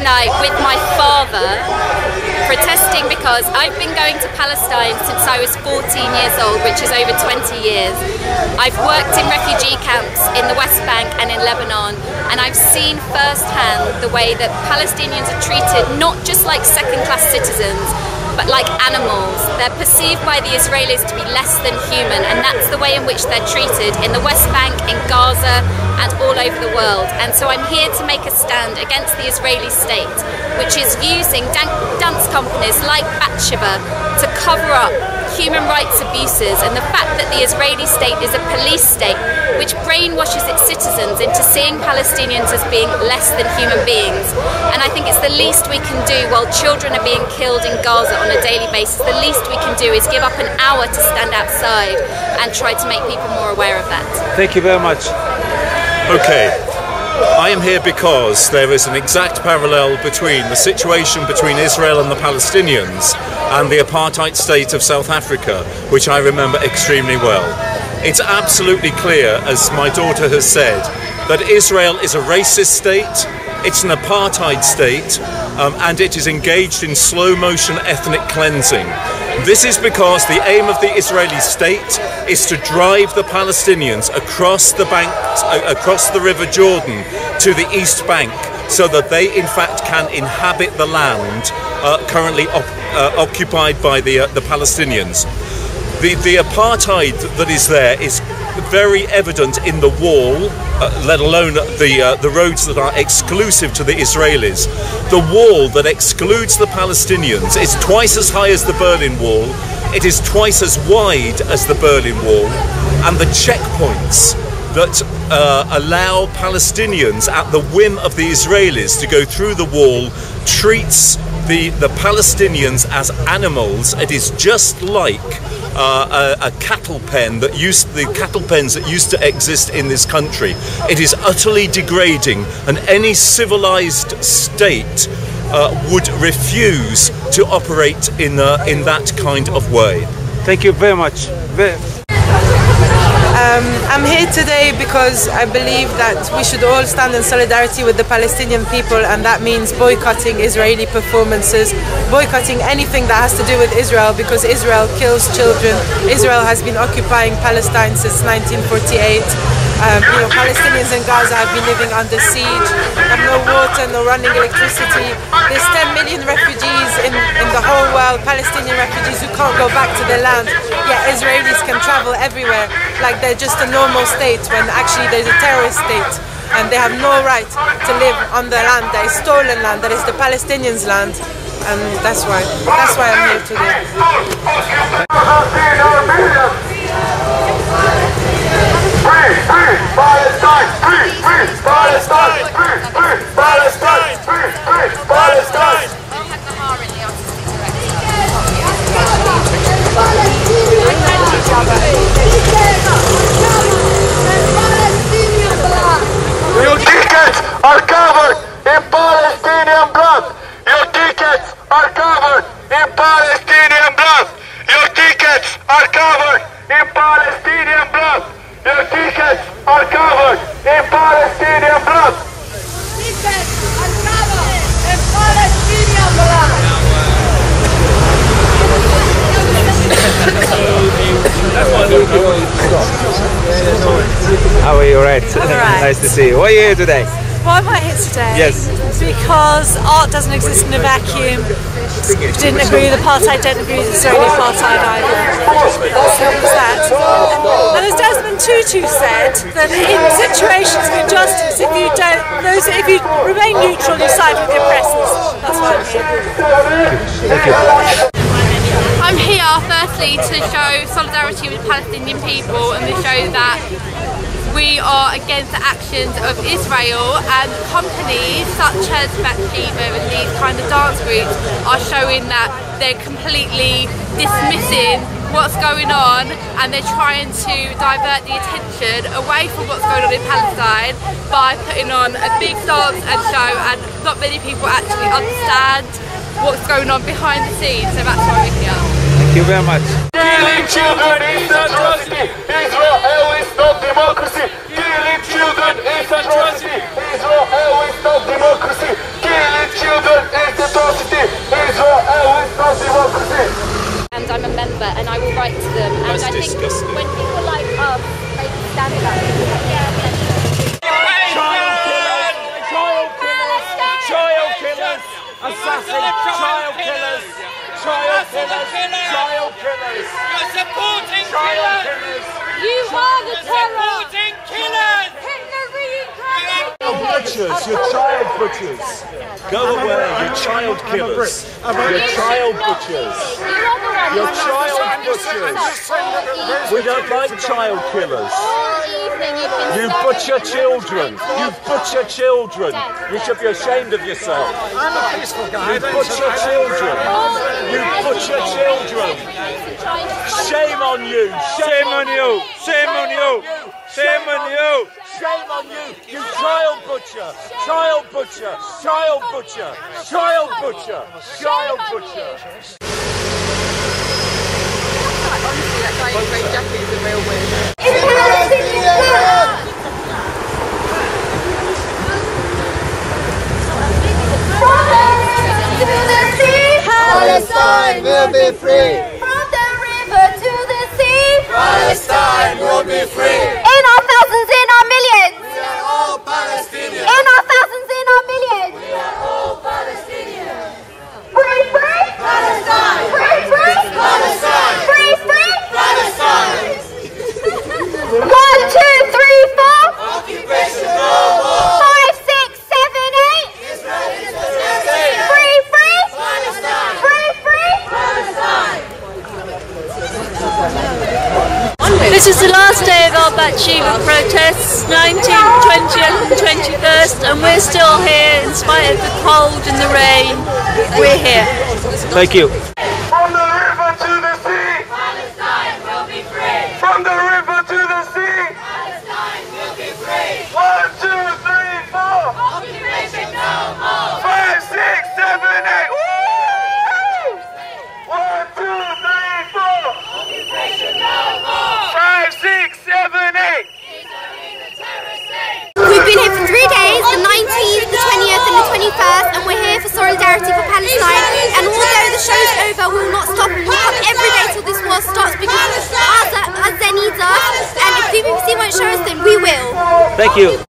night with my father, protesting because I've been going to Palestine since I was 14 years old, which is over 20 years. I've worked in refugee camps in the West Bank and in Lebanon, and I've seen firsthand the way that Palestinians are treated not just like second-class citizens, but like animals. They're perceived by the Israelis to be less than human, and that's the way in which they're treated in the West Bank, in Gaza, and all over the world. And so I'm here to make a stand against the Israeli state, which is using dance companies like Batsheva to cover up human rights abuses, and the fact that the Israeli state is a police state which brainwashes its citizens into seeing Palestinians as being less than human beings. And I think it's the least we can do while children are being killed in Gaza on a daily basis. The least we can do is give up an hour to stand outside and try to make people more aware of that. Thank you very much. Okay, I am here because there is an exact parallel between the situation between Israel and the Palestinians and the apartheid state of South Africa, which I remember extremely well. It's absolutely clear, as my daughter has said, that Israel is a racist state, it's an apartheid state, and it is engaged in slow-motion ethnic cleansing. This is because the aim of the Israeli state is to drive the Palestinians across the River Jordan to the East Bank, so that they in fact can inhabit the land currently occupied by the Palestinians. The apartheid that is there is very evident in the wall, let alone the roads that are exclusive to the Israelis. The wall that excludes the Palestinians is twice as high as the Berlin Wall, it is twice as wide as the Berlin Wall, and the checkpoints that allow Palestinians at the whim of the Israelis to go through the wall treats the Palestinians as animals. It is just like a cattle pen that the cattle pens that used to exist in this country. It is utterly degrading, and any civilized state would refuse to operate in that kind of way. Thank you very much. I'm here today because I believe that we should all stand in solidarity with the Palestinian people, and that means boycotting Israeli performances, boycotting anything that has to do with Israel, because Israel kills children. Israel has been occupying Palestine since 1948. Palestinians in Gaza have been living under siege, have no water, no running electricity. There's 10 million refugees in the whole world, Palestinian refugees who can't go back to their land, yet Israelis can travel everywhere like they're just a normal state, when actually there's a terrorist state, and they have no right to live on their land. That is stolen land, that is the Palestinians' land, and that's why I'm here today. Your tickets are covered in Palestinian blood. Your tickets are covered in Palestinian blood. Your tickets are covered in Palestinian blood. Your tickets are covered in Palestinian blood. Tickets are covered in Palestinian blood. How are you? All right. Nice to see you. Why are you here today? Why am I here today? Yes. Because art doesn't exist in a vacuum. Didn't agree with apartheid, don't agree with Israeli apartheid either. That's simple as that. And as Desmond Tutu said, that in situations of injustice, if you remain neutral, you side with the oppressors. That's why I'm here. Thank you. I'm here firstly to show solidarity with Palestinian people and to show that we are against the actions of Israel, and companies such as Batsheva and these kind of dance groups are showing that they're completely dismissing what's going on, and they're trying to divert the attention away from what's going on in Palestine by putting on a big dance and show, and not many people actually understand what's going on behind the scenes, so that's why we're here. Thank you very much. Killing children is atrocity. Israel is not democracy. Killing children is atrocity. Israel is not democracy. Killing children assassins, child killers, child killers, child killers. You're supporting child killers. killers. You are the terror. Supporting killers. Butchers, you're child butchers. Go away, you're child killers. You're child butchers. You're child butchers. We don't like child killers. You butcher children. You butcher children. You should be ashamed of yourself. I'm a peaceful guy. You butcher children. You butcher children. Shame on you. Shame on you. Shame on you. Shame on you. Shame on you, you child butcher, child butcher, child butcher, child butcher, child butcher. Honestly, that guy in grey jacket is a real weirdo. Palestine will be free. From the river to the sea, Palestine will be free. in our thousands, in our millions, We are all Palestinians. in our thousands, in our millions. We are all Palestinians. Free, free, Palestine. free, free, Palestine. free, free. Palestine. 1, 2, 3, 4, Occupation no more. 5, 6, 7, 8. Israel is the state. Free, free, Palestine. free, free. Palestine. This is the last day of our Batsheva protests, 19th, 20th and 21st, and we're still here in spite of the cold and the rain. We're here. Thank you. From the river to the sea. Palestine will be free. From the river to the sea. Palestine will be free. 1, 2, 3, 4. Occupation no more. 5, 6, 7, 8. Woo! 1, 2, 3, 4. Occupation no more. 5, 6, 7, 8. Israel is a terrorist state. We've been here for 3 days, the 19th, the 20th and the 21st, and we're here for solidarity for Palestine. And although the show's over, we will not stop. We'll come every day till this war stops because Gaza needs us, and if the BBC won't show us, then we will. Thank you.